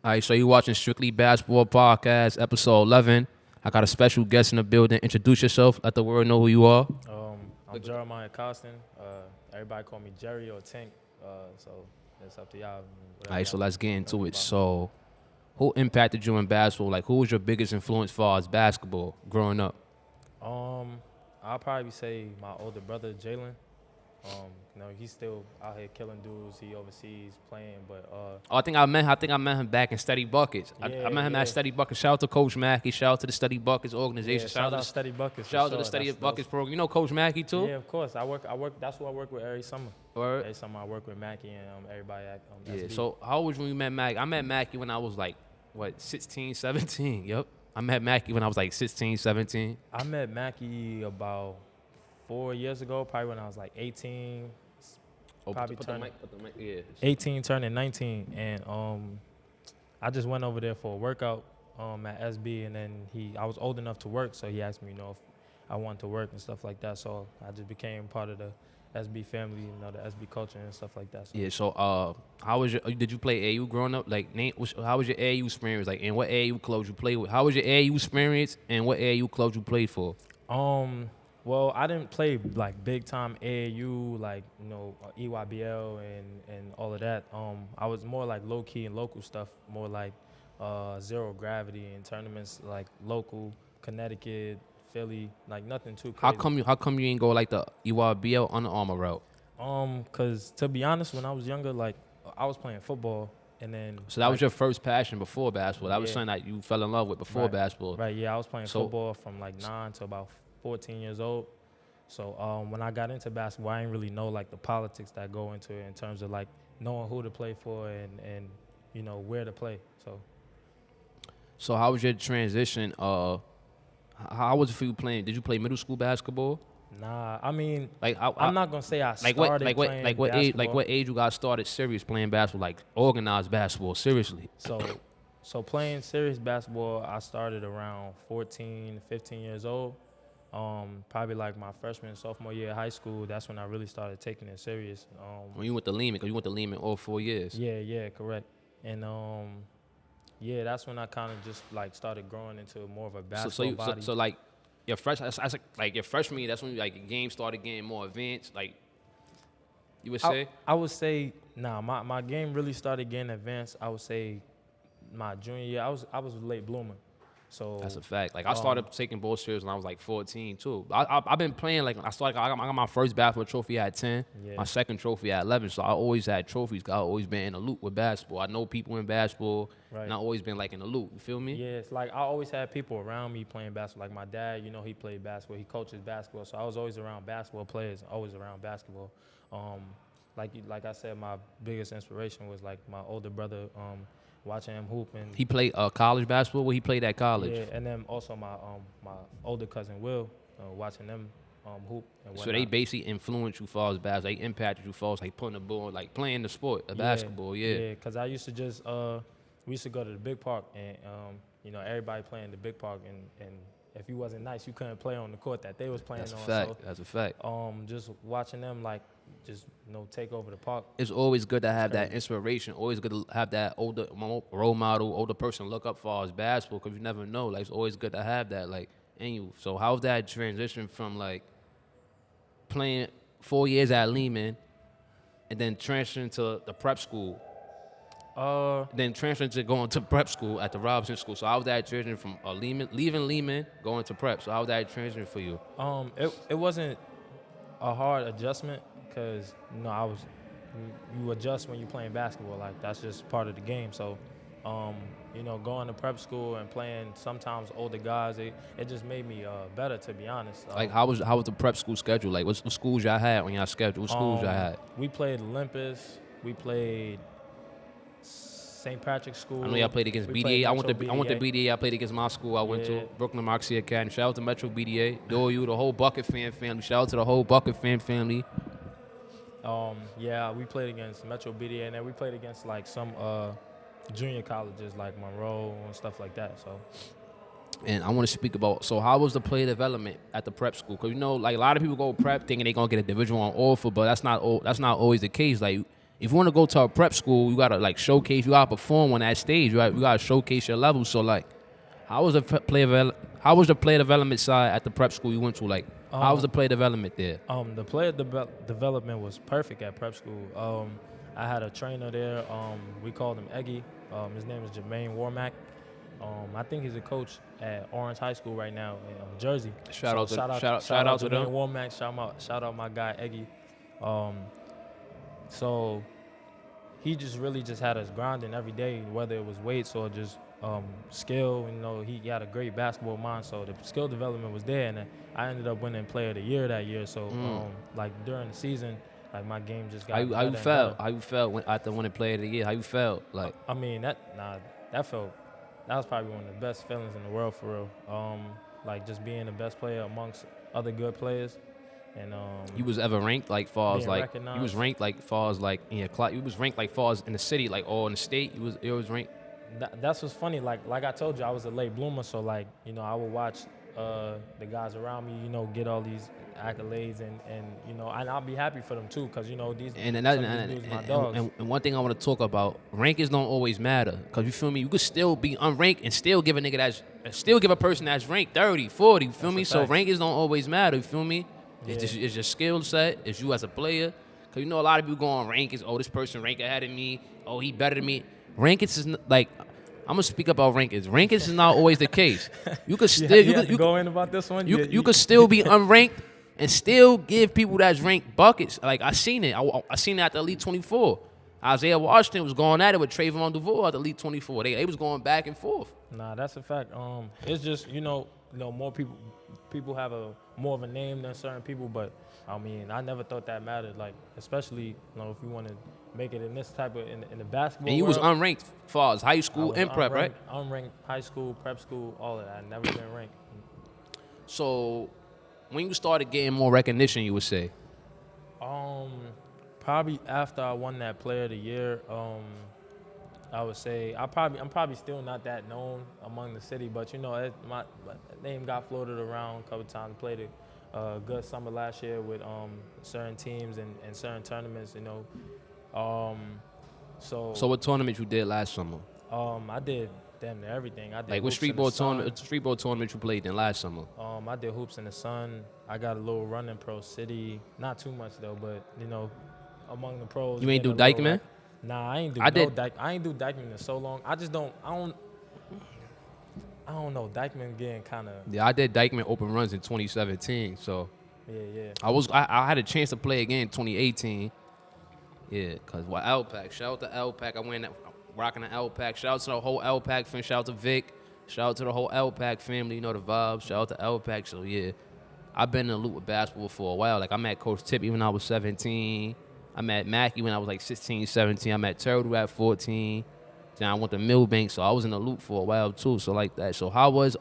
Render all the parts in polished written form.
All right, so you watching Strictly Basketball Podcast, episode 11. I got a special guest in the building. Introduce yourself. Let the world know who you are. I'm Jeremiah Coston. Everybody call me Jerry or Tink. So it's up to y'all. All right, so let's get into it. So, who impacted you in basketball? Like, who was your biggest influence as far as basketball growing up? I'll probably say my older brother Jalen. He's still out here killing dudes. He overseas playing, but I think I met him back in Steady Buckets. I met him at Steady Buckets. Shout out to Coach Mackey. Shout out to the Steady Buckets organization. Shout out Steady Buckets. Shout out to the Steady Buckets program. You know Coach Mackey too? Yeah, of course. I work. That's who I work with every summer. Word. Every summer I work with Mackey and everybody at Yeah. SB. So how old was you when you met Mackey? I met Mackey when I was like 16, 17. Yep. I met Mackey when I was like 16, 17. I met Mackey about 4 years ago, probably when I was like 18. Probably turning 18, turning 19, and I just went over there for a workout at SB, and then I was old enough to work, so he asked me, if I wanted to work and stuff like that. So I just became part of the SB family, the SB culture and stuff like that. So. Yeah. So did you play AU growing up? Like, how was your AU experience? Like, and what AU clubs you played with? How was your AU experience, and what AU clubs you played for? Well, I didn't play like big time AAU, like EYBL and all of that. I was more like low key and local stuff, more like zero gravity and tournaments like local Connecticut, Philly, like nothing too crazy. How come you ain't go like the EYBL Under Armour route? Cause to be honest, when I was younger, like I was playing football. And then, so that was your first passion before basketball. That was something that you fell in love with before basketball. Right. Yeah, I was playing football from like 9 to about 14 years old. So when I got into basketball, I didn't really know like the politics that go into it in terms of like knowing who to play for and where to play. So how was your transition? How was it for you playing? Did you play middle school basketball? Nah, I mean, like I'm not gonna say I started playing basketball. What age you got started serious playing basketball, like organized basketball, seriously? So playing serious basketball, I started around 14, 15 years old. Probably like my freshman, sophomore year of high school. That's when I really started taking it serious. When you went to Lehman, because you went to Lehman all 4 years. Yeah, correct. And that's when I kind of just like started growing into more of a basketball body. So like your freshman year, that's when like your game started getting more advanced. Like you would say. I would say my game really started getting advanced. I would say my junior year. I was a late bloomer. So that's a fact. Like I started taking ball serious when I was like 14 too. I've been playing like I got my first basketball trophy at 10, my second trophy at 11. So I always had trophies. I always been in the loop with basketball. I know people in basketball, and I always been like in the loop. You feel me? Yeah, it's like I always had people around me playing basketball. Like my dad, he played basketball. He coaches basketball, so I was always around basketball players. Always around basketball. Like I said, my biggest inspiration was like my older brother. Watching him hoop, and he played college basketball. Where he played at college. Yeah, and then also my older cousin Will, watching them hoop. And so they basically influenced you as far as basketball. They impacted you as far as like putting the ball, like playing the sport, basketball. Yeah. Because I used to just we used to go to the big park, and everybody playing the big park, and if you wasn't nice, you couldn't play on the court that they was playing on. That's a fact. Just watching them like just take over the park. It's always good to have that inspiration. Always good to have that older role model, older person look up for as basketball, because you never know. Like it's always good to have that like in you. So how's that transition from like playing 4 years at Lehman and then transferring to the prep school? Then transferring to going to prep school at the Robinson School. So how was that transition from leaving Lehman, going to prep? So how was that transition for you? It wasn't a hard adjustment, because you adjust when you're playing basketball. Like that's just part of the game. So going to prep school and playing sometimes older guys, it just made me better, to be honest. Like how was the prep school schedule? Like what schools y'all had on y'all schedule? What schools y'all had? We played Olympus. We played St. Patrick's School. I know y'all played against BDA. I went to BDA. I played against my school. I went to Brooklyn Moxie Academy. Shout out to Metro BDA. You, the whole Bucket fan family. Shout out to the whole Bucket fan family. We played against Metro BDA, and then we played against like some junior colleges like Monroe and stuff like that. So. And I want to speak about, so how was the player development at the prep school? Because like a lot of people go prep thinking they're gonna get a Division I offer, but that's not always the case. Like if you want to go to a prep school, you gotta like showcase. You gotta perform on that stage, right? You gotta showcase your level. So like, how was the player development side at the prep school you went to? Like, how was the player development there? The player development was perfect at prep school. I had a trainer there. We called him Eggy. His name is Jermaine Warmack. I think he's a coach at Orange High School right now in Jersey. Shout out to Jermaine them. Warmack. Shout out my guy Eggy. So he just really just had us grinding every day, whether it was weights or just skill. You know, he had a great basketball mind, so the skill development was there, and I ended up winning Player of the Year that year. So like during the season, like my game just got how you felt? How you felt after winning Player of the Year? How you felt? Like, I mean that was probably one of the best feelings in the world for real. Like just being the best player amongst other good players. And you was ever ranked like far as like recognized. you was ranked like far as like in your class? You was ranked like far as in the city, like or in the state? You was ranked. That's what's funny. Like I told you, I was a late bloomer, so like you know I would watch the guys around me, you know, get all these accolades, and you know, and I'll be happy for them too, cause you know these and dudes my dogs. And one thing I want to talk about, rankings don't always matter, cause you feel me, you could still be unranked and still give a person that's ranked 30, 40, you feel me? So rankings don't always matter, you feel me? Yeah. It's your skill set, it's you as a player, cause you know a lot of people go on rankings. Oh, this person ranked ahead of me. Oh, he better than me. Rankings is like. I'm gonna speak about rankings. Rankings is not always the case. You could still you go in about this one. You could still be unranked and still give people that's ranked buckets. Like I seen it. I seen it at the Elite 24. Isaiah Washington was going at it with Trayvon Duval at the Elite 24. They was going back and forth. Nah, that's a fact. It's just you know more people have more of a name than certain people, but I mean I never thought that mattered. Like especially you know if you want to make it in this type of in the basketball. And you world, was unranked far as high school and prep, right? Unranked high school, prep school, all of that. I never been ranked. So when you started getting more recognition, you would say? Probably after I won that Player of the Year. I would say I'm probably still not that known among the city, but you know my name got floated around a couple times. Played a good summer last year with certain teams and certain tournaments, you know. So what tournament you did last summer? I did damn near everything. I did like what streetball tournament you played in last summer? I did Hoops in the Sun. I got a little run in Pro City. Not too much though, but you know, among the pros. You ain't do Dykeman? Nah, I ain't do I ain't do Dykeman in so long. I don't know. Dykeman getting kind of. Yeah, I did Dykeman open runs in 2017. So. Yeah. I had a chance to play again in 2018. Yeah, because L-Pack. Shout out to L-Pack. I went rocking the L-Pack. Shout out to the whole L-Pack fan. Shout out to Vic. Shout out to the whole L-Pack family. You know the vibes. Shout out to L-Pack. So, yeah, I've been in the loop with basketball for a while. Like, I met Coach Tip even when I was 17. I met Mackey when I was like 16, 17. I met Turtle at 14. Then I went to Millbank. So, I was in the loop for a while, too. So, like that. So, how was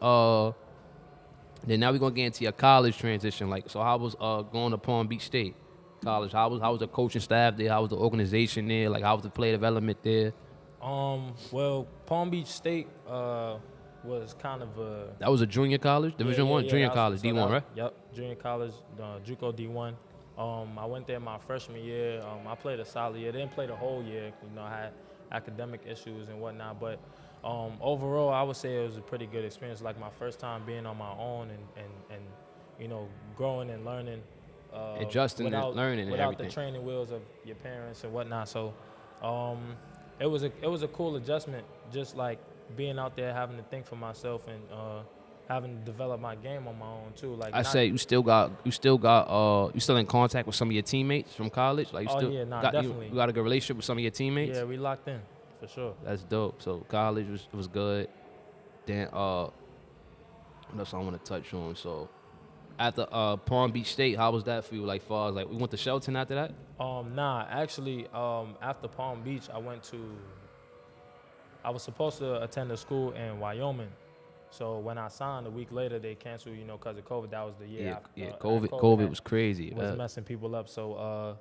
then now we're going to get into your college transition. Like, so how was going to Palm Beach State College? How was the coaching staff there? How was the organization there? Like, how was the player development there? Well, Palm Beach State was kind of a... That was a junior college? Division I? Junior college, D1, right? Yep, junior college, JUCO D1. I went there my freshman year. I played a solid year. Didn't play the whole year. You know, I had academic issues and whatnot, but overall, I would say it was a pretty good experience. Like my first time being on my own and you know, growing and learning. Adjusting and learning and without everything. the training wheels of your parents and whatnot. So it was a cool adjustment, just like being out there having to think for myself and having to develop my game on my own too. Like I say you still in contact with some of your teammates from college? Like definitely. You got a good relationship with some of your teammates? Yeah, we locked in for sure. That's dope. So college was good. Then what else I want to touch on? So after Palm Beach State, how was that for you? Like far as like we went to Shelton after that? Nah, actually, after Palm Beach, I was supposed to attend a school in Wyoming. So when I signed, a week later they canceled, you know, because of COVID. That was the year. COVID was crazy. It was messing people up. So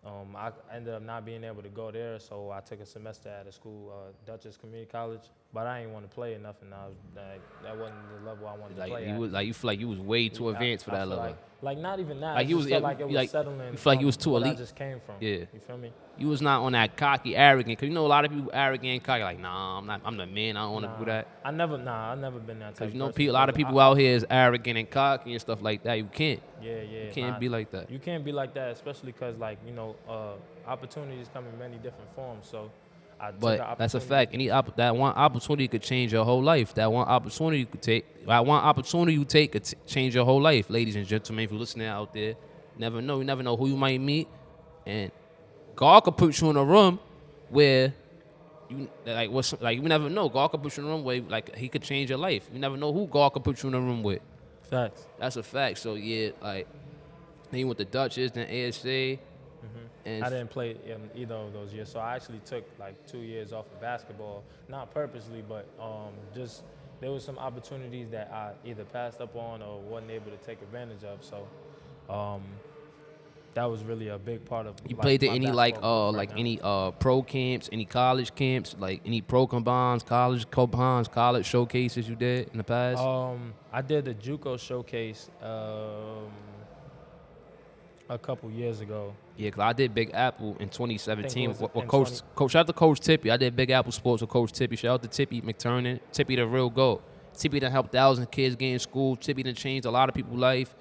I ended up not being able to go there. So I took a semester at a school, Dutchess Community College. But I didn't want to play or nothing. That wasn't the level I wanted to play at. You feel like you was way too advanced for that level. Like not even that. Like I he was just felt like it was like settling. you feel like he was too what elite. I just came from. Yeah. You feel me? You was not on that cocky, arrogant. Cause you know a lot of people arrogant and cocky. Like, nah, I'm not. I'm the man. I don't want to do that. I never been that type. Cause you know, person, a lot of people out here is arrogant and cocky and stuff like that. You can't. Yeah. You can't be like that. You can't be like that, especially because like opportunities come in many different forms. So, but that's a fact. That one opportunity could change your whole life. That one opportunity you take could change your whole life, ladies and gentlemen. If you're listening out there, you never know who you might meet, and God could put you in a room where you never know. God could put you in a room where like He could change your life. You never know who God could put you in a room with. Facts. That's a fact. So yeah, like then you went to Dutchess, then ASA. And I didn't play in either of those years, so I actually took like 2 years off of basketball, not purposely, but just there was some opportunities that I either passed up on or wasn't able to take advantage of. So that was really a big part of. You played at any any pro camps, any college camps, like any pro combines, college showcases you did in the past? I did the JUCO showcase a couple years ago. Yeah, because I did Big Apple in 2017 with Coach. Shout out to Coach Tippy. I did Big Apple Sports with Coach Tippy. Shout out to Tippy McTurnan. Tippy the real GOAT. Tippy done helped thousands of kids get in school. Tippy done changed a lot of people's life.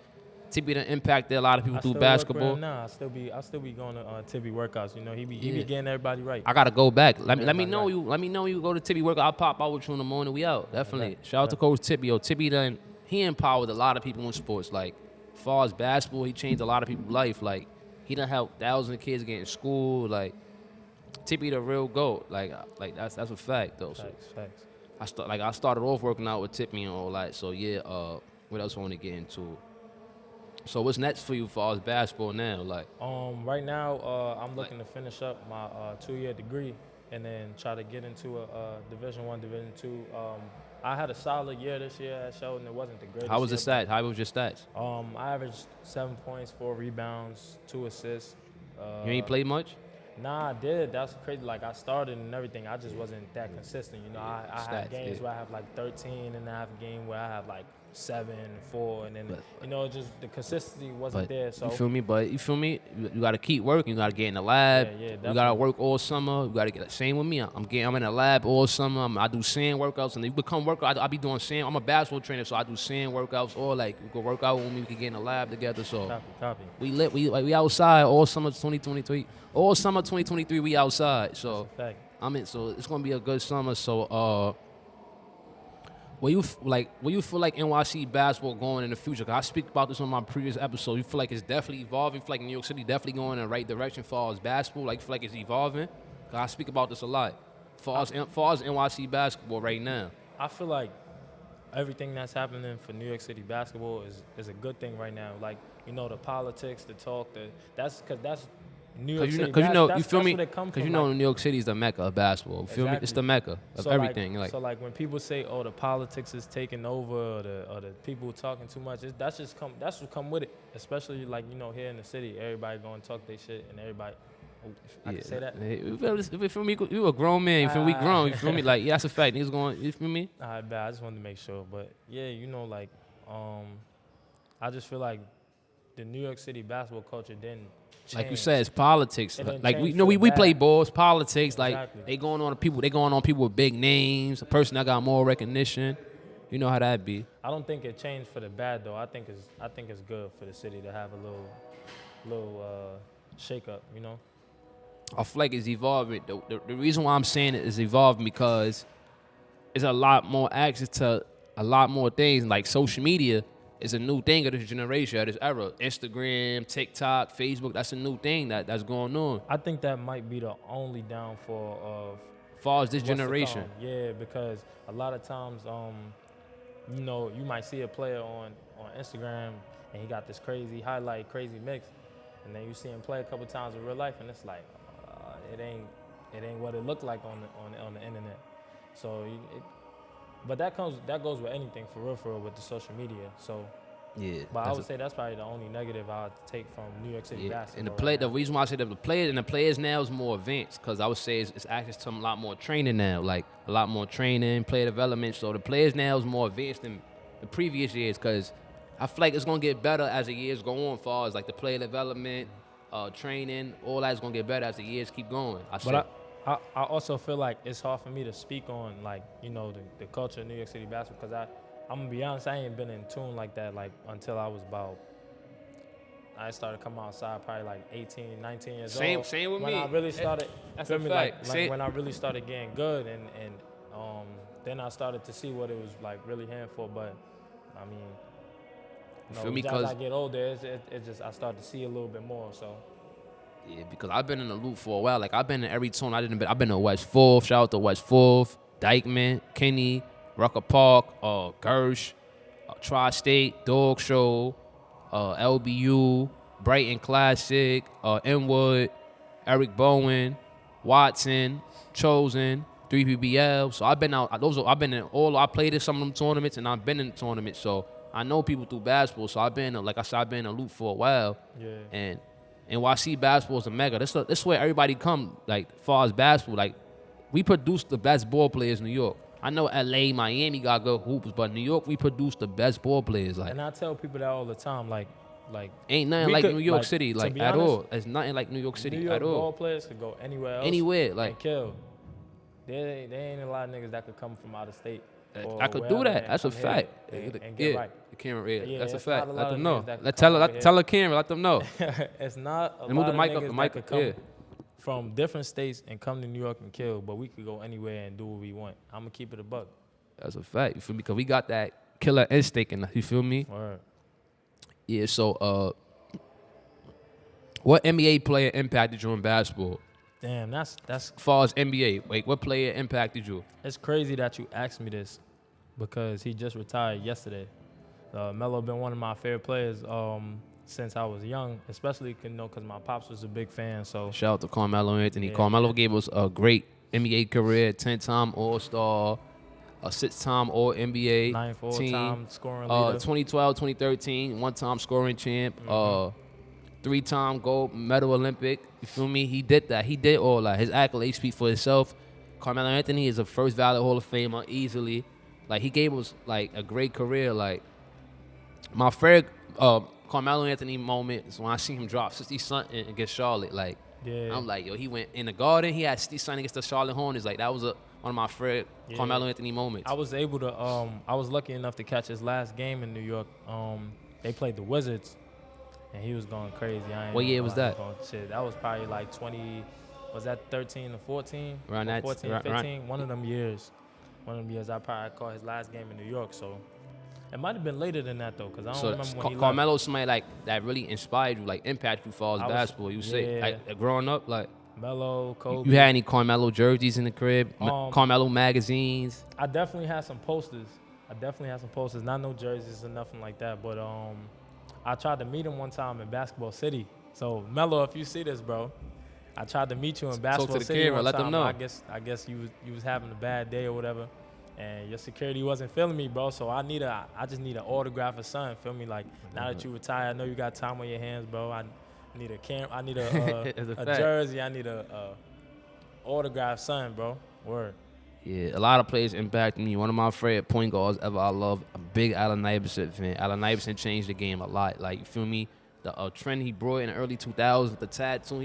Tippy done impacted a lot of people through basketball. Nah, I still be going to Tippy workouts. You know, he be getting everybody right. I gotta go back. Let me know you go to Tippy workout. I'll pop out with you in the morning. We out definitely. Shout out to Coach Tippy. Yo, Tippy he empowered a lot of people in sports. Like as far as basketball, he changed a lot of people's life. Like he done helped thousands of kids get in school. Like Tippy the real GOAT. Like that's a fact though. Facts. I started off working out with Tippy and all that. So yeah, what else I want to get into? So what's next for you as far as basketball now? Like right now, I'm looking to finish up my 2-year degree and then try to get into a Division I, Division II. I had a solid year this year at Sheldon. It wasn't the greatest. How was the stats? How was your stats? I averaged 7 points, 4 rebounds, 2 assists. You ain't played much? Nah, I did. That's crazy. Like, I started and everything. I just wasn't that consistent. You know, I had games where I have like 13 and I have a game where I have like 7, 4, and then, just the consistency wasn't there. So you feel me? You got to keep working. You got to get in the lab. Yeah, you got to work all summer. You got to get the same with me. I'm in the lab all summer. I do sand workouts, and you become workout. I be doing sand. I'm a basketball trainer, so I do sand workouts. Or like we can work out with me. We can get in the lab together. So copy. We outside all summer 2023. All summer 2023 we outside. So so it's gonna be a good summer. So What you feel like NYC basketball going in the future? 'Cause I speak about this on my previous episode. You feel like it's definitely evolving. You feel like New York City definitely going in the right direction as far as basketball. Like you feel like it's evolving. 'Cause I speak about this a lot. Far as NYC basketball right now. I feel like everything that's happening for New York City basketball is a good thing right now. Like the politics, the talk, that's New York City. Because you feel me? Because New York City is the mecca of basketball. You feel me? It's the mecca of everything. So when people say, "Oh, the politics is taking over," or the people talking too much, that's what come with it. Especially here in the city, everybody going to talk their shit, and everybody. I can say that. You feel me? You a grown man. You feel me? We grown. You feel me? Like that's a fact. Niggas going. You feel me? All right, I just wanted to make sure, but yeah, I just feel like the New York City basketball culture didn't. Like you said, it's politics. Like we play balls, politics. Like they going on people with big names, a person that got more recognition. You know how that be. I don't think it changed for the bad though. I think it's good for the city to have a little shake up. I feel like it's evolving. The reason why I'm saying it is evolving because there's a lot more access to a lot more things. Like social media is a new thing of this generation, of this era. Instagram, TikTok, Facebook, that's a new thing that's going on. I think that might be the only downfall of far as this generation. Yeah, because a lot of times, you might see a player on Instagram and he got this crazy highlight, crazy mix, and then you see him play a couple times in real life, and it's like, it ain't what it looked like on the internet. So but that goes with anything for real with the social media. So yeah, but I would say that's probably the only negative I would take from New York City basketball. And the reason why I say that the players now is more advanced because I would say it's access to a lot more training now, like a lot more training, player development. So the players now is more advanced than the previous years because I feel like it's gonna get better as the years go on. Far as like the player development, training, all that's gonna get better as the years keep going. But I also feel like it's hard for me to speak on like the culture of New York City basketball because I'm gonna be honest, I ain't been in tune like that like until I started coming outside probably like 18, 19 years old. Same with when me. I really started, That's feel a me, fact. like when I really started getting good and then I started to see what it was like really here for. But I mean, feel me? as I get older, it just I start to see a little bit more. So. Yeah, because I've been in the loop for a while. Like I've been in every tune. I've been to West 4th. Shout out to West 4th, Dykeman, Kenny, Rucker Park, Gersh, Tri-State, Dog Show, LBU, Brighton Classic, Inwood, Eric Bowen, Watson, Chosen, 3PBL. So I've been out. I've been in all. I played in some of them tournaments, and I've been in tournaments. So I know people through basketball. So I've been, like I said, I've been in the loop for a while. Yeah. And NYC basketball is a mega. This where everybody come. Like far as basketball, like we produce the best ball players in New York. I know LA, Miami got good hoops, but New York we produce the best ball players. Like, and I tell people that all the time. Like ain't nothing like New York City, like at all. It's nothing like New York City New York at all. Ball players could go anywhere else. Anywhere, like and kill. There ain't a lot of niggas that could come from out of state. I could do that. That's a fact. And get right. The camera, Yeah, that's a fact. Let them know. Tell the camera. Let them know. It's not a And lot move the mic of up. niggas The that mic could up. come Yeah. from different states and come to New York and kill, but we could go anywhere and do what we want. I'm gonna keep it a buck. That's a fact. You feel me? Because we got that killer instinct in us. You feel me? Word. Yeah. So, what NBA player impacted you in basketball? Damn, that's. As far as NBA, wait, what player impacted you? It's crazy that you asked me this, because he just retired yesterday. Melo been one of my favorite players since I was young, especially because my pops was a big fan. So Shout out to Carmelo Anthony. Yeah. Carmelo gave us a great NBA career, 10-time All-Star, a 6-time All-NBA 9 team. full-time scoring leader. 2012, 2013, 1-time scoring champ, 3-time gold medal Olympic. You feel me? He did that. He did all that. His accolades speak for himself. Carmelo Anthony is a first ballot Hall of Famer easily. Like, he gave us, like, a great career. Like, my favorite Carmelo Anthony moment is when I seen him drop 60-something against Charlotte. Like, Yeah. I'm like, yo, he went in the Garden. He had 60-something against the Charlotte Hornets. Like, that was one of my favorite Carmelo Anthony moments. I was able to, I was lucky enough to catch his last game in New York. They played the Wizards, and he was going crazy. What year was that? That was probably like 20, was that 13 or 14? Around that, 14, 15, one of them years. One of them years I probably caught his last game in New York, so. It might have been later than that, though, because I don't remember when he Carmelo, somebody like that really inspired you, like impacted you as far as basketball. You say, like growing up, like Melo, Kobe. You had any Carmelo jerseys in the crib? Carmelo magazines? I definitely had some posters. Not no jerseys or nothing like that, but I tried to meet him one time in Basketball City. So Melo, if you see this, bro, I tried to meet you in Basketball City camera, one let time. them know. I guess you was having a bad day or whatever. And your security wasn't feeling me, bro. So I just need an autograph or something. Feel me? Like, now that you retired, I know you got time on your hands, bro. I need a I need a jersey. I need a autograph, something, bro. Word. Yeah, a lot of players impacted me. One of my favorite point guards ever I love. A big Allen Iverson fan. Allen Iverson changed the game a lot. Like, you feel me? The trend he brought in the early 2000s, the tattoo,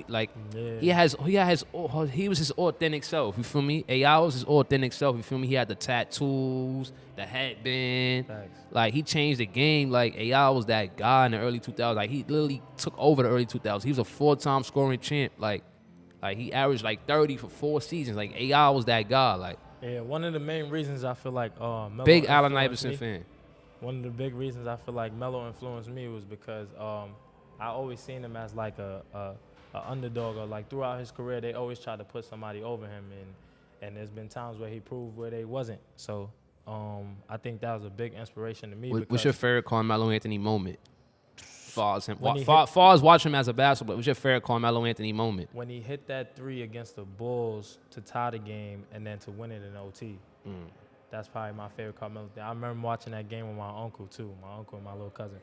he was his authentic self. You feel me? AI was his authentic self. You feel me? He had the tattoos, the headband. Thanks. Like, he changed the game. Like, AI was that guy in the early 2000s. Like, he literally took over the early 2000s. He was a 4-time scoring champ. Like he averaged like 30 for 4 seasons. Like, AI was that guy. Like, yeah, one of the main reasons I feel like Melo big Allen Iverson fan. One of the big reasons I feel like Melo influenced me was because I always seen him as like a underdog, or like throughout his career they always tried to put somebody over him, and there's been times where he proved where they wasn't. So I think that was a big inspiration to me. What's your favorite Carmelo Anthony moment? Far as watching him as a basketball, what's your favorite Carmelo Anthony moment? When he hit that 3 against the Bulls to tie the game and then to win it in OT. That's probably my favorite Carmelo thing. I remember watching that game with my uncle too, and my little cousin.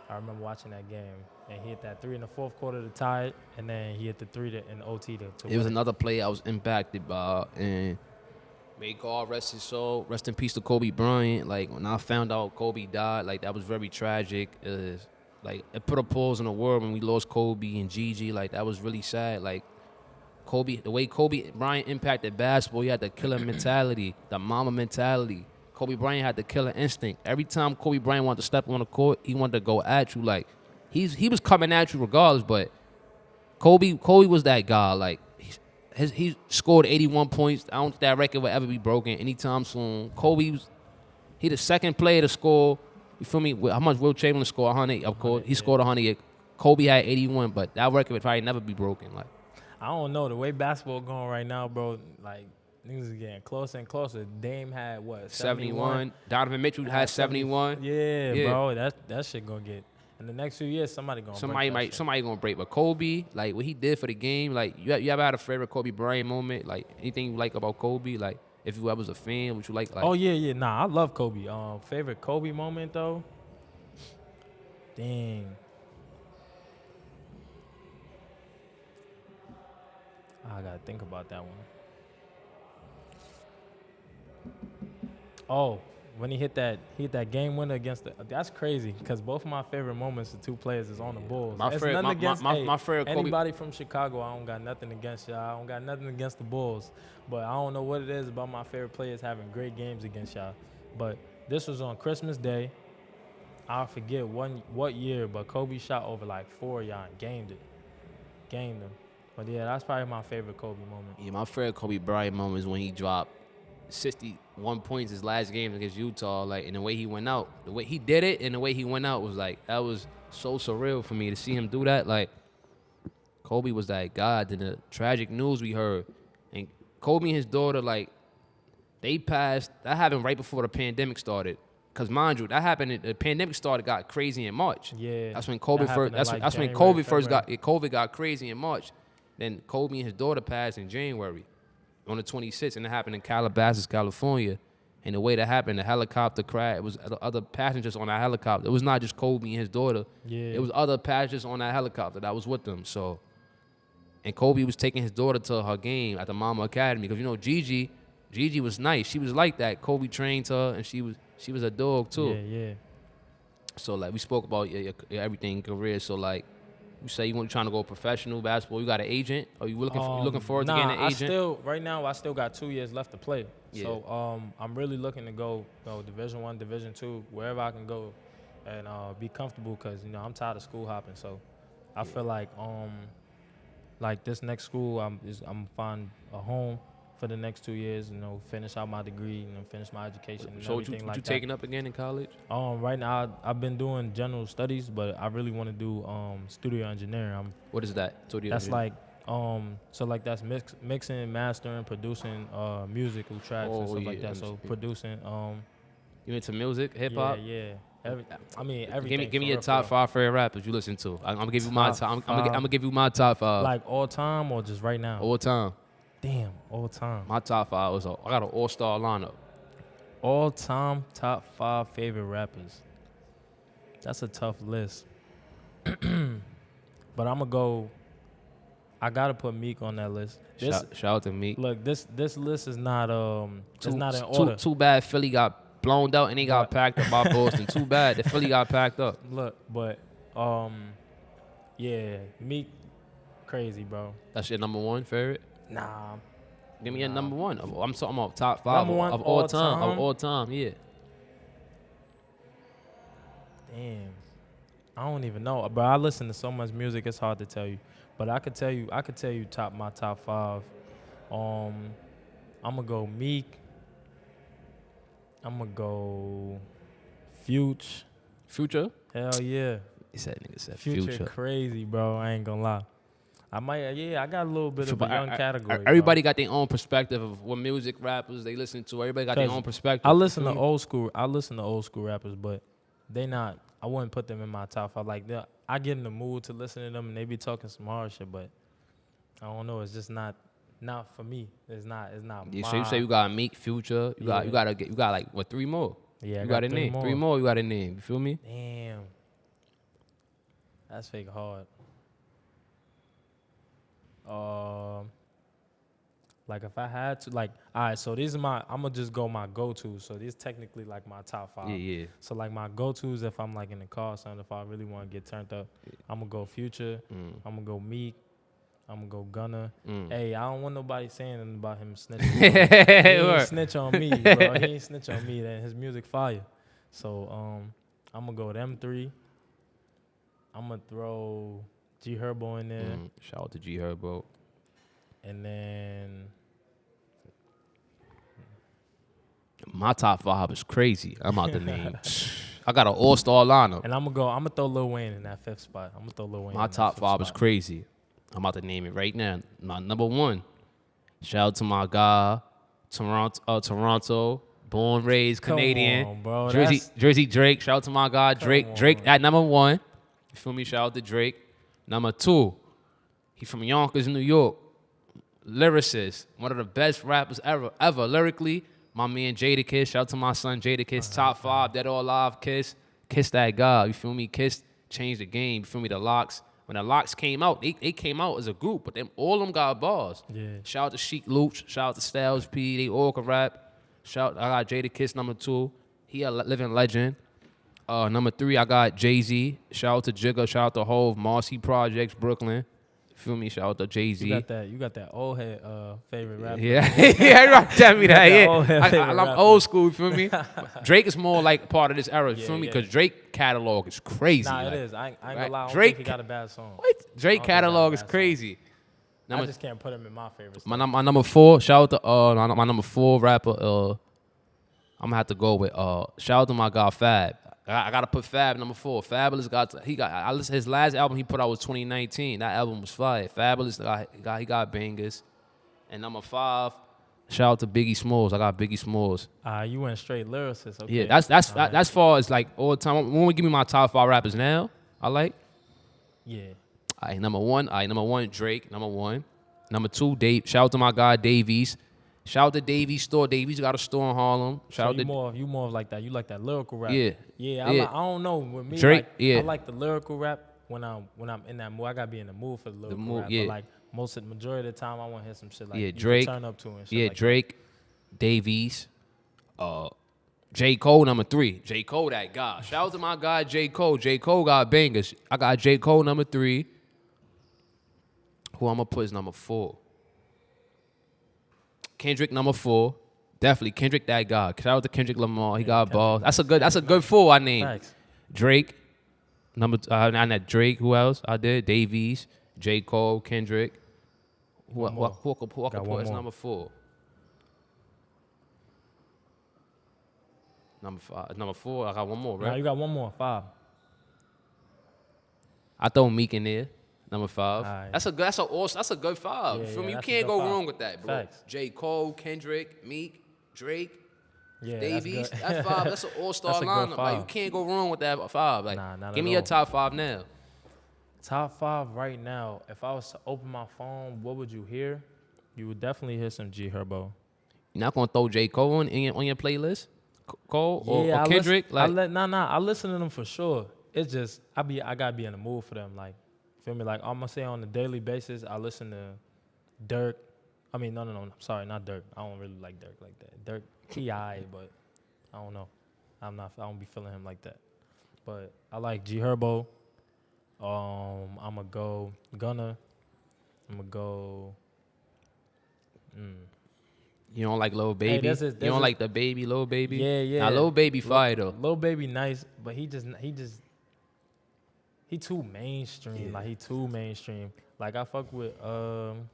I remember watching that game, and he hit that 3 in the fourth quarter to tie it, and then he hit the 3 in OT to It was another play I was impacted by, and May God rest his soul. Rest in peace to Kobe Bryant. Like when I found out Kobe died, like that was very tragic. Like it put a pause in the world when we lost Kobe and Gigi. Like that was really sad. Like Kobe, the way Kobe Bryant impacted basketball, he had the killer mentality, the mama mentality. Kobe Bryant had the killer instinct. Every time Kobe Bryant wanted to step on the court, he wanted to go at you. Like he was coming at you regardless, but Kobe was that guy. Like he scored 81 points. I don't think that record will ever be broken anytime soon. He the second player to score. You feel me? How much Will Chamberlain scored? 100. Of course, he scored 100. Kobe had 81, but that record would probably never be broken. Like I don't know the way basketball going right now, bro. Like niggas is getting closer and closer. Dame had what? 71. Donovan Mitchell had 71. Yeah, bro. That shit gonna get. In the next few years, somebody gonna break. But Kobe, like what he did for the game, like you ever had a favorite Kobe Bryant moment? Like anything you like about Kobe? Like if you ever was a fan, what you like? Oh yeah. Nah, I love Kobe. Favorite Kobe moment though? Dang. I gotta think about that one. Oh, when he hit that game winner against that's crazy because both of my favorite moments of two players is on the Bulls. My favorite Kobe. Anybody from Chicago, I don't got nothing against y'all. I don't got nothing against the Bulls, but I don't know what it is about my favorite players having great games against y'all. But this was on Christmas Day. I forget what year, but Kobe shot over like 4 y'all and gamed them. But yeah, that's probably my favorite Kobe moment. Yeah, my favorite Kobe Bryant moment is when he dropped 61 points his last game against Utah. Like, and the way he went out, the way he did it, and the way he went out was like that was so surreal for me to see him do that. Like, Kobe was that guy. Then the tragic news we heard, and Kobe and his daughter, like, they passed. That happened right before the pandemic started. Cause mind you, that happened. The pandemic got crazy in March. Yeah, that's when Kobe first. That's when Kobe first got. COVID got crazy in March. Then Kobe and his daughter passed in January on the 26th, and it happened in Calabasas, California. And the way that happened, the helicopter crash, it was other passengers on that helicopter. It was not just Kobe and his daughter. Yeah. It was other passengers on that helicopter that was with them. So, and Kobe was taking his daughter to her game at the Mama Academy. Because, you know, Gigi was nice. She was like that. Kobe trained her, and she was a dog, too. Yeah. So, like, we spoke about your everything career. So, like, you say you trying to go professional basketball. You got an agent? Or you looking forward to getting an agent? Right now, I still got 2 years left to play. Yeah. So I'm really looking to go Division I, Division II, wherever I can go and be comfortable because, you know, I'm tired of school hopping. So I feel like this next school, I'm find a home for the next 2 years, you know, finish out my degree, you know, finish my education and everything like that. So you taking up again in college? Right now, I've been doing general studies, but I really want to do studio engineering. What is that? That's like, that's mixing, mastering, producing musical tracks and stuff like that. So producing. You into music, hip hop? Yeah. Everything. Give me your top 5 favorite rappers you listen to. I'm gonna give you my top. I'm gonna give you my top 5. Like all time or just right now? All time. Damn, all time. My top 5 I got an all-star lineup. All time top 5 favorite rappers. That's a tough list. But I'm gonna go. I gotta put Meek on that list. Shout out to Meek. Look, this list is not it's not in order. Too bad Philly got blown out and they got packed up by Boston. Too bad that Philly got packed up. Look, but yeah, Meek, crazy, bro. That's your number 1 favorite? Nah. Give me your number 1. I'm talking about top 5 of all time. Of all time, yeah. Damn. I don't even know. Bro, I listen to so much music, it's hard to tell you. But I could tell you my top 5. I'm gonna go Meek. I'm gonna go Future? Hell yeah. He said nigga said Future crazy, bro. I ain't gonna lie. I got a little bit of a young category. Everybody got their own perspective of what music rappers they listen to. Everybody got their own perspective. I listen to old school rappers, but I wouldn't put them in my top 5. Like, I get in the mood to listen to them and they be talking some hard shit, but I don't know. It's just not for me. It's not. Yeah, so you say you got Meek, Future. You got like what 3 more? Yeah, you got a name. 3 more. You got a name. You feel me? Damn. That's fake hard. Like if I had to, like, all right, so these are I'm gonna just go my go-tos. So these technically like my top 5. Yeah. So like my go-tos, if I'm like in the car, son, if I really want to get turned up, I'm gonna go Future. I'm gonna go Meek. I'm gonna go Gunna. Hey, I don't want nobody saying anything about him snitching. He ain't snitch on me, bro. He ain't snitch on me. Then his music fire. So I'm gonna go them 3. I'm gonna throw G Herbo in there. Shout out to G Herbo. And then my top 5 is crazy. I'm out the name. I got an all-star lineup. And I'm gonna throw Lil Wayne in that 5th spot. I'm gonna throw Lil Wayne. My top 5 is crazy. I'm about to name it right now. My number 1. Shout out to my guy, Toronto, born raised Canadian. Come on, bro. Jersey Drake. Shout out to my guy Drake. Drake at number 1. You feel me? Shout out to Drake. Number 2. He from Yonkers, New York. Lyricist, one of the best rappers ever lyrically. My man Jadakiss, shout out to my son Jadakiss, top 5, Dead or Alive, Kiss that guy, you feel me? Kiss changed the game, you feel me? The Locks, when the Locks came out, they came out as a group, but all them got bars. Yeah. Shout out to Sheik Luch, shout out to Styles P, they all can rap. I got Jadakiss number 2, he a living legend. Number 3, I got Jay-Z, shout out to Jigga, shout out to Hove, Marcy Projects, Brooklyn. Feel me? Shout out to Jay-Z. You got that old head favorite rapper. Yeah, yeah, tell me that. Yeah, I'm old school. You feel me? Drake is more like part of this era. You feel me? Because Drake catalog is crazy. Nah, it is. I ain't gonna lie. I don't Drake, think he got a bad song. What? Drake catalog is crazy. I just can't put him in my favorites. My number 4. Shout out to my number 4 rapper. I'm gonna have to go with shout out to my guy Fab. I gotta put Fab number 4. Fabulous I listened his last album he put out was 2019. That album was fire. Fabulous he got bangers. And number 5, shout out to Biggie Smalls. I got Biggie Smalls. You went straight lyricist. Okay. Yeah, that's far as like all the time. When we give me my top 5 rappers now, I like. Yeah. All right, number 1, Drake. Number 1. Number 2, Dave. Shout out to my guy Davies. Shout out to Davies store. Davies got a store in Harlem. You more of like that. You like that lyrical rap. Yeah. I don't know. With me, Drake. I like the lyrical rap when I'm in that mood. I gotta be in the mood for the lyrical rap. But like majority of the time, I want to hear some shit like Drake. Turn up to and shit. Yeah, like Drake, Davies, J. Cole number 3. J. Cole, that guy. Shout out to my guy J. Cole. J. Cole got bangers. I got J. Cole number 3. Who I'm gonna put is number 4. Kendrick number 4. Definitely Kendrick, that guy. Shout out to Kendrick Lamar. He got balls. That's a good 4 I named. Thanks. Drake, I had Drake. Who else? I did Davies, J. Cole, Kendrick. Who I could put as number 4? Number 4. I got one more, right? Nah, you got one more. 5. I throw Meek in there. Number 5. Right. That's a good 5. Yeah, Feel me? You that's can't a go good 5. wrong with that, bro. Facts. J. Cole, Kendrick, Meek, Drake, Yeah, Davies. that's That's 5. That's an all-star That's a good lineup. Like, 5. you can't go wrong with that 5. Like, Nah, not give at me your all. top 5 now. Top 5 right now. If I was to open my phone, what would you hear? You would definitely hear some G Herbo. You're not gonna throw J. Cole on your playlist? Cole or I Kendrick? I listen to them for sure. It's just I gotta be in the mood for them. Like, feel me? Like I'm gonna say on a daily basis, I listen to Dirk. I mean, no. I'm sorry, not Dirk. I don't really like Dirk like that. Dirk, T.I., but I don't know. I don't be feeling him like that. But I like G Herbo. I'ma go Gunna. I'ma go. You don't like Lil Baby? Hey, you don't like the Baby, Lil Baby? Yeah. Now, Lil Baby fire, though. Lil Baby nice, but he too mainstream. Yeah. Like, he too mainstream. Like, I fuck with, I'm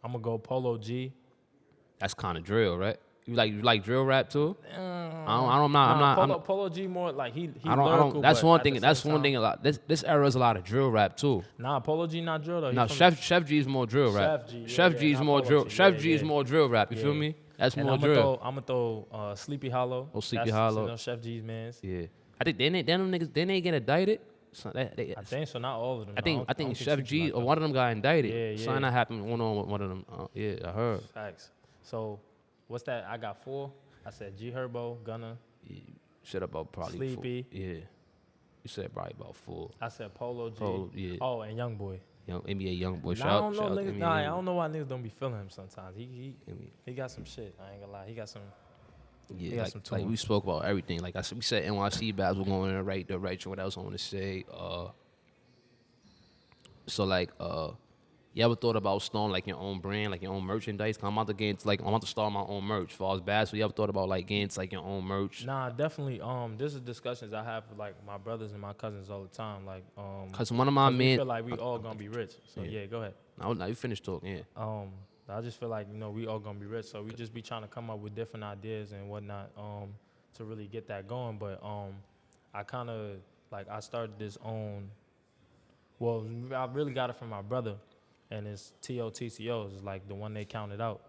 gonna go Polo G. That's kind of drill, right? You like drill rap, too? I'm not. Polo G more, like, he I don't. lyrical, That's but one at thing. the That's same one time- thing. A lot. This era is a lot of drill rap, too. Nah, Polo G not drill, though. No, Chef G is more drill rap. Chef G, is not more Polo drill. G. Chef Yeah, G is yeah. more drill rap. You feel Yeah. me? That's And more I'm drill. gonna throw Sleepy Hollow. Sleepy That's, Hollow. You know, Chef G's mans. Yeah. I think them niggas didn't they get indicted? So I think so. Not all of them. I don't think she Chef be G locked or up. one of them got indicted. Yeah. Something that happened going on with one of them. Yeah, I heard. Facts. So, what's that? I got 4. I said G Herbo, Gunna. Yeah, shit about probably Sleepy. 4. Yeah. You said probably about 4. I said Polo G. Yeah. Oh, and Young Boy. Young NBA young boy. Nah, I don't know, shout out to niggas, NBA nah, I young don't know why niggas don't be feeling him sometimes. He got some shit. I ain't gonna lie. He got some Yeah, some like we tools. spoke about everything. Like we said, NYC battles were going in the right direction. What else I want to say? So like, you ever thought about starting like your own brand, like your own merchandise? 'Cause I'm about to get into, like, I'm about to start my own merch. As far as basketball, you ever thought about like getting into like your own merch? Nah, definitely. This is discussions I have with like my brothers and my cousins all the time. Like, Cause one of my we men, feel like we all gonna be rich. So Yeah. yeah, go ahead. now you finished talking. Yeah. I just feel like, we all gonna be rich. So we just be trying to come up with different ideas and whatnot, to really get that going. But I kind of like I started this own. Well, I really got it from my brother, and it's TOTCO is like the one they counted out.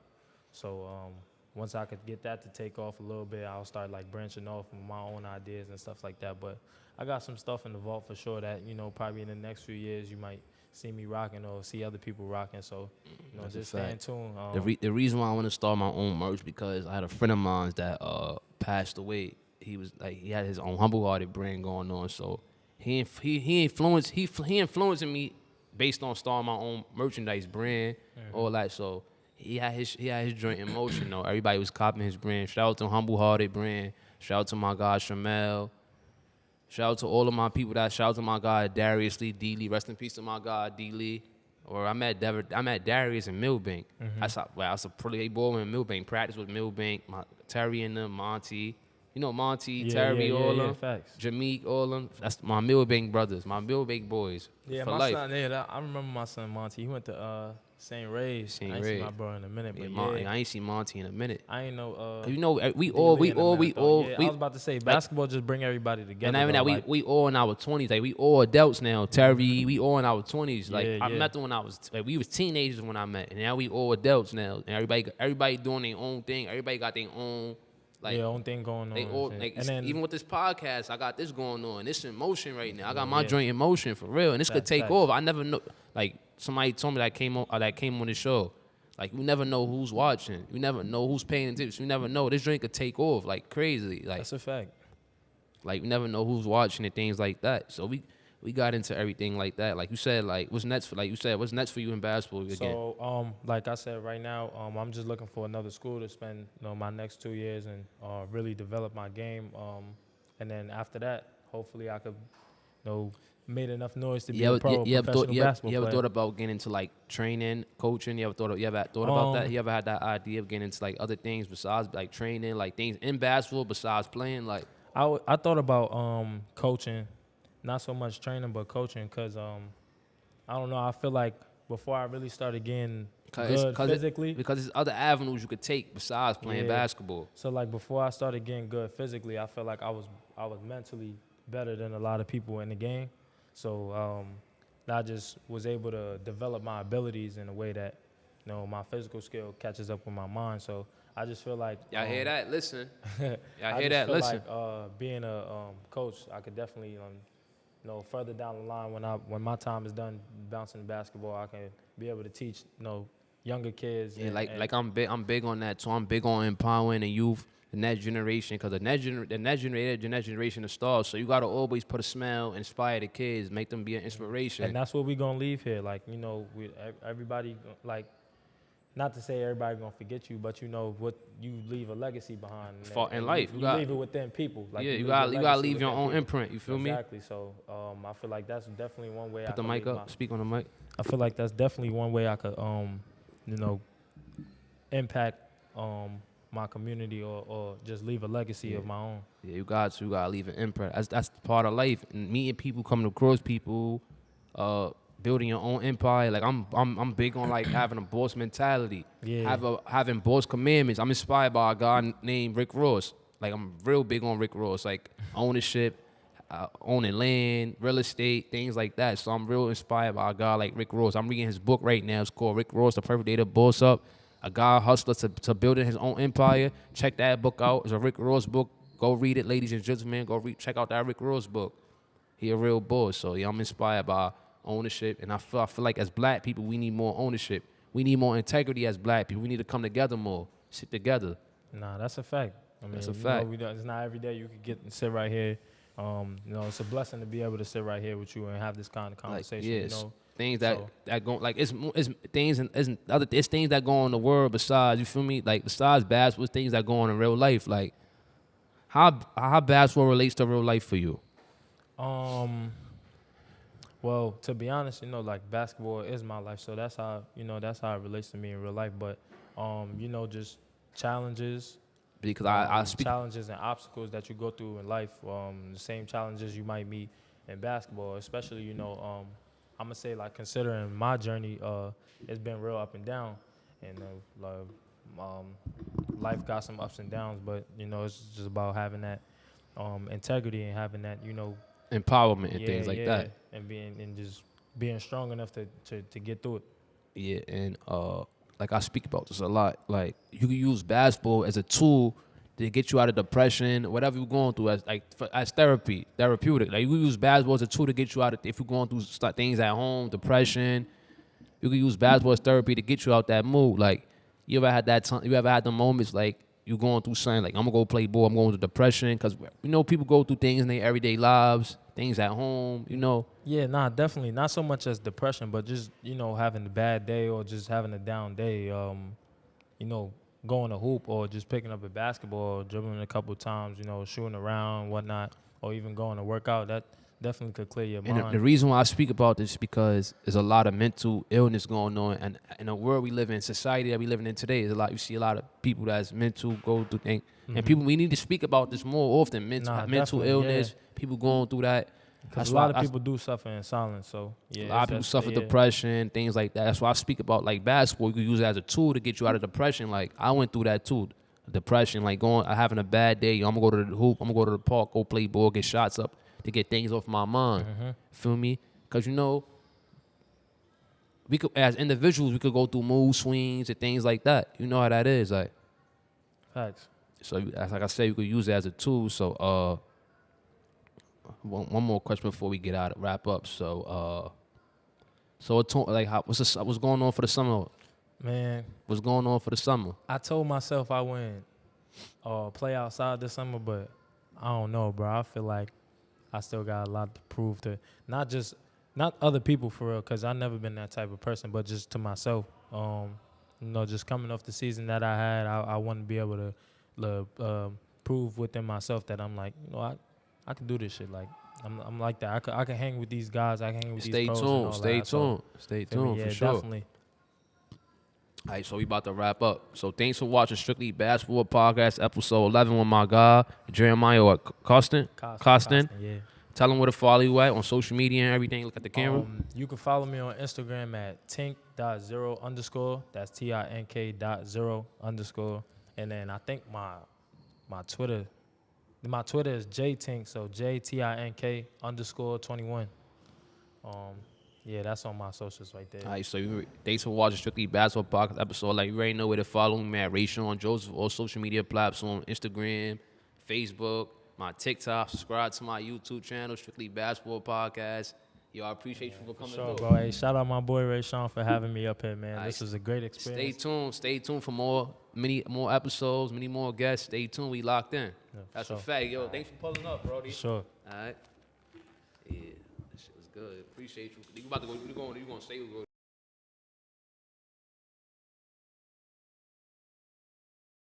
So once I could get that to take off a little bit, I'll start like branching off with my own ideas and stuff like that. But I got some stuff in the vault for sure that, probably in the next few years you might see me rocking or see other people rocking. So, That's just a stay fact. in tune. The reason why I want to start my own merch because I had a friend of mine that passed away. He was like he had his own humble hearted brand going on. So he influencing me based on starting my own merchandise brand, all that. So he had his joint in motion. Though everybody was copying his brand. Shout out to humble hearted brand. Shout out to my guy Shamel. Shout out to all of my people shout out to my guy Darius Lee, D Lee. Rest in peace to my guy D Lee. Or I met Darius in Millbank. I saw pretty ball in Millbank. Practice with Millbank. Terry and them, Monty. You know Monty, Terry, all them. Facts. Jameek, all them. That's my Millbank brothers, my Millbank boys. Yeah, for my life. son. Yeah, I remember my son Monty. He went to St. Ray's. I ain't seen my bro in a minute, but I ain't seen Monty in a minute. I ain't know. We all. I was about to say basketball just bring everybody together. And even that we all in our 20s. Like we all adults now. Terry, we all in our 20s. Like I met them when I was we was teenagers when I met, and now we all adults now. And everybody doing their own thing. Everybody got their own. Own thing going on. They all, and then, even with this podcast, I got this going on. It's in motion right now. I got my joint in motion for real, and this could take off. I never know. Like somebody told me that came on the show. Like you never know who's watching. You never know who's paying attention. You never know this joint could take off like crazy. Like that's a fact. Like you never know who's watching and things like that. So we got into everything like that. Like you said, what's next for you in basketball again? So, like I said, right now, I'm just looking for another school to spend, my next 2 years and really develop my game. And then after that, hopefully I could, made enough noise to be a professional basketball player. You ever thought about getting into like training, coaching? You ever thought about that? You ever had that idea of getting into like other things besides like training, like things in basketball besides playing? Like I thought about coaching. Not so much training, but coaching, because I don't know. I feel like before I really started getting good physically, because there's other avenues you could take besides playing basketball. So like before I started getting good physically, I felt like I was mentally better than a lot of people in the game. So I just was able to develop my abilities in a way that my physical skill catches up with my mind. So I just feel like y'all hear that? Listen, y'all hear that? Listen. Like being a coach, I could definitely. Further down the line when my time is done bouncing basketball, I can be able to teach, younger kids. Yeah, I'm big on that too. I'm big on empowering the youth, the next generation, because the next generation of stars. So you gotta always put a smile, inspire the kids, make them be an inspiration. And that's what we gonna leave here. Like everybody like. Not to say everybody gonna forget you, but what you leave a legacy behind. In life, you leave it within people. Like you gotta leave your own imprint. You feel me? Exactly. So I feel like that's definitely one way. Put the mic up. Speak on the mic. I feel like that's definitely one way I could impact my community or just leave a legacy of my own. Yeah, you gotta leave an imprint. That's part of life. And meeting people, coming across people. Building your own empire, like I'm big on like having a boss mentality. Yeah. Having boss commandments. I'm inspired by a guy named Rick Ross. Like I'm real big on Rick Ross, like ownership, owning land, real estate, things like that. So I'm real inspired by a guy like Rick Ross. I'm reading his book right now. It's called Rick Ross, The Perfect Day to Boss Up. A guy hustler to building his own empire. Check that book out. It's a Rick Ross book. Go read it, ladies and gentlemen. Check out that Rick Ross book. He a real boss. So yeah, I'm inspired by ownership, and I feel like as black people, we need more ownership. We need more integrity as black people. We need to come together more, sit together. Nah, that's a fact. I mean, that's a fact. It's not every day you could get and sit right here. It's a blessing to be able to sit right here with you and have this kind of conversation. things that go like it's things and it's things that go on in the world besides, you feel me, like besides basketball, it's things that go on in real life. Like how basketball relates to real life for you? Well, to be honest, like basketball is my life, so that's how it relates to me in real life. But just challenges. Because I speak challenges and obstacles that you go through in life, the same challenges you might meet in basketball, especially I'm gonna say, like, considering my journey, it's been real up and down, and life got some ups and downs, but it's just about having that integrity and having that empowerment and things like that, and just being strong enough to get through it. Yeah, and like I speak about this a lot. Like you can use basketball as a tool to get you out of depression, whatever you're going through, as therapeutic. Like you can use basketball as a tool to get you out of, if you're going through things at home, depression. You can use basketball as therapy to get you out that mood. Like you ever had that time? You ever had the moments like you going through something like, I'm gonna go play ball, I'm going through depression, because people go through things in their everyday lives, things at home, Yeah, nah, definitely not so much as depression, but just having a bad day or just having a down day. Going to hoop or just picking up a basketball, dribbling a couple of times, shooting around, whatnot, or even going to work out. That definitely could clear your mind. And the reason why I speak about this is because there's a lot of mental illness going on, and in the world we live in, society that we living in today, you see a lot of people that's mental, go through things, and we need to speak about this more often. Mental illness, people going through that. Because a lot of people do suffer in silence, so yeah. A lot of people suffer depression, things like that. That's why I speak about, like, basketball. You can use it as a tool to get you out of depression. Like, I went through that too, depression. Like having a bad day. I'm gonna go to the hoop. I'm gonna go to the park, go play ball, get shots up to get things off my mind. Feel me? Because we could, as individuals, we could go through mood swings and things like that. You know how that is, like. Facts. So, like I said, you could use it as a tool. So, one more question before we wrap up. So, what's going on for the summer? Man, what's going on for the summer? I told myself I wouldn't play outside this summer, but I don't know, bro. I feel like I still got a lot to prove to not other people for real, because I've never been that type of person, but just to myself. Just coming off the season that I had, I want to be able to prove within myself that I'm like, I can do this shit. Like I'm like that. I can hang with these guys. I can hang with these pros. Stay tuned. Stay tuned. Yeah, for sure. Definitely. All right, so we about to wrap up. So thanks for watching Strictly Basketball Podcast, episode 11 with my guy, Jeremiah Coston. Yeah. Tell them where to follow you at on social media and everything. Look at the camera. You can follow me on Instagram at tink.0_. That's TINK.0_. And then I think my Twitter is JTink, so JTINK_21. Yeah, that's on my socials right there. All right, so thanks for watching Strictly Basketball Podcast episode. Like, you already know where to follow me at Rayshawn Joseph, all social media platforms, Instagram, Facebook, my TikTok. Subscribe to my YouTube channel, Strictly Basketball Podcast. Yo, I appreciate you for coming through. Bro. Hey, shout out my boy Rayshawn for having me up here, man. Right. This was a great experience. Stay tuned for many more episodes, many more guests. Stay tuned. We locked in. Yeah, that's a fact. Yo, thanks for pulling up, Brody. Sure. All right. Yeah, this shit was good. Appreciate you. You about to go? You going to stay?